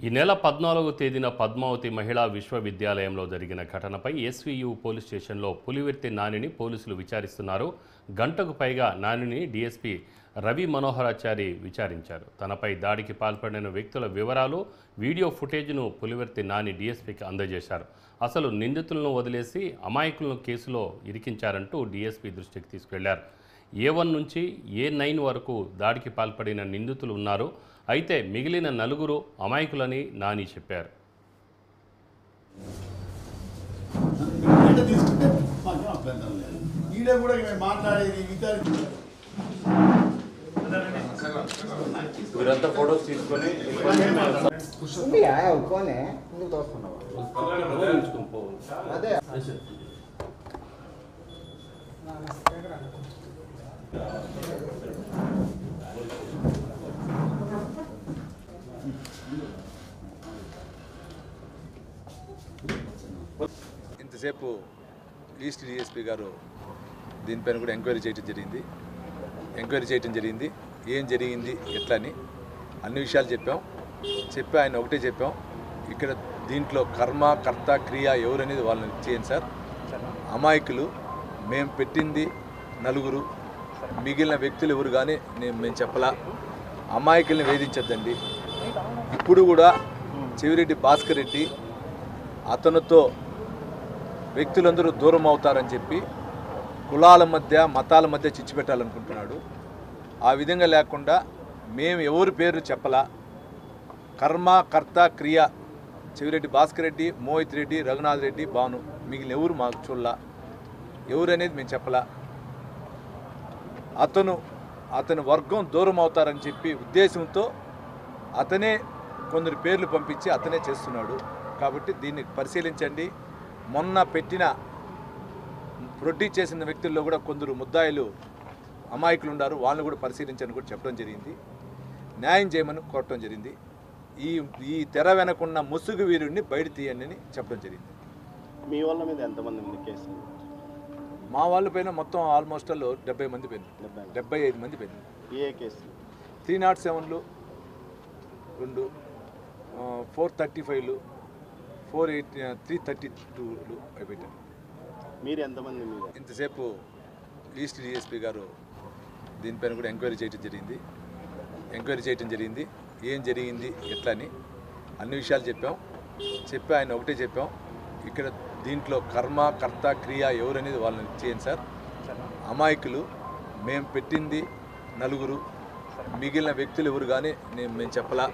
ఈ నెల 14వ తేదీన పద్మావతి మహిళా విశ్వవిద్యాలయంలో జరిగిన ఘటనపై ఎస్వీయు పోలీస్ స్టేషన్లో పులివర్తి నానిని పోలీసులు విచారిస్తున్నారు. గంటకు పైగా నానిని డీఎస్పీ రవి మనోహరాచారి విచారించారు. తనపై దాడికి పాల్పడిన వ్యక్తుల వివరాలు, వీడియో ఫుటేజ్ను పులివర్తి నాని డీఎస్పీకి అందజేశారు. అసలు నిందితులను వదిలేసి అమాయకులను కేసులో ఇరికించారంటూ డీఎస్పీ దృష్టికి తీసుకెళ్లారు. A1 నుంచి A9 వరకు దాడికి పాల్పడిన నిందితులు ఉన్నారు. అయితే మిగిలిన నలుగురు అమాయకులని నాని చెప్పారు. వీరంతా ఫోటోస్ తీసుకొని ఇంతసేపు ఈస్ట్ డిఎస్పీ గారు దీనిపైన కూడా ఎంక్వైరీ చేయడం జరిగింది. ఏం జరిగింది ఎట్లా అని అన్ని విషయాలు చెప్పి ఆయన ఒకటే చెప్పాం, ఇక్కడ దీంట్లో కర్మ కర్త క్రియ ఎవరనేది వాళ్ళని చేయండి సార్. అమాయకులు మేము పెట్టింది నలుగురు, మిగిలిన వ్యక్తులు ఎవరు కానీ మేము చెప్పలా. అమాయకుల్ని వేధించద్దండి. ఇప్పుడు కూడా చెవిరెడ్డి భాస్కర్ రెడ్డి అతనితో వ్యక్తులందరూ దూరం అవుతారని చెప్పి కులాల మధ్య మతాల మధ్య చిచ్చు పెట్టాలనుకుంటున్నాడు. ఆ విధంగా లేకుండా మేము ఎవరి పేరు చెప్పలా. కర్మ కర్త క్రియ చెవిరెడ్డి భాస్కర్ రెడ్డి, మోహిత్ రెడ్డి, రఘునాథ్ రెడ్డి, భాను, మిగిలిన ఎవరు మాకు చూడలా. ఎవరు అనేది మేము చెప్పలా. అతని వర్గం దూరం అవుతారని చెప్పి ఉద్దేశంతో అతనే కొందరు పేర్లు పంపించి అతనే చేస్తున్నాడు. కాబట్టి దీన్ని పరిశీలించండి. మొన్న పెట్టిన ప్రొడ్యూస్ చేసిన వ్యక్తుల్లో కూడా కొందరు ముద్దాయిలు అమాయకులు ఉన్నారు, వాళ్ళని కూడా పరిశీలించని కూడా చెప్పడం జరిగింది. న్యాయం చేయమని కోరటం జరిగింది. ఈ తెర వెనకున్న ముసుగు వీరుడిని బయట తీయండి అని చెప్పడం జరిగింది. మీ వాళ్ళ మీద ఎంతమంది ఉంది కేసు? మా వాళ్ళ పైన మొత్తం ఆల్మోస్ట్ 70 మంది పోయింది, 75 మంది పోయింది. ఏ కేసు? 307లు 2, 435లు, 332లు అయిపోయారు. మీరు ఎంతమంది మీద? ఇంతసేపు ఈస్ట్ డిఎస్పీ గారు దీనిపైన కూడా ఎంక్వైరీ చేయడం జరిగింది. ఏం జరిగింది ఎట్లా అని అన్ని విషయాలు చెప్పి ఆయన ఒకటే చెప్పాం, ఇక్కడ దీంట్లో కర్మ కర్త క్రియ ఎవరనేది వాళ్ళని చేయండి సార్. అమాయకులు మేము పెట్టింది నలుగురు, మిగిలిన వ్యక్తులు ఎవరు కానీ మేము చెప్పలా.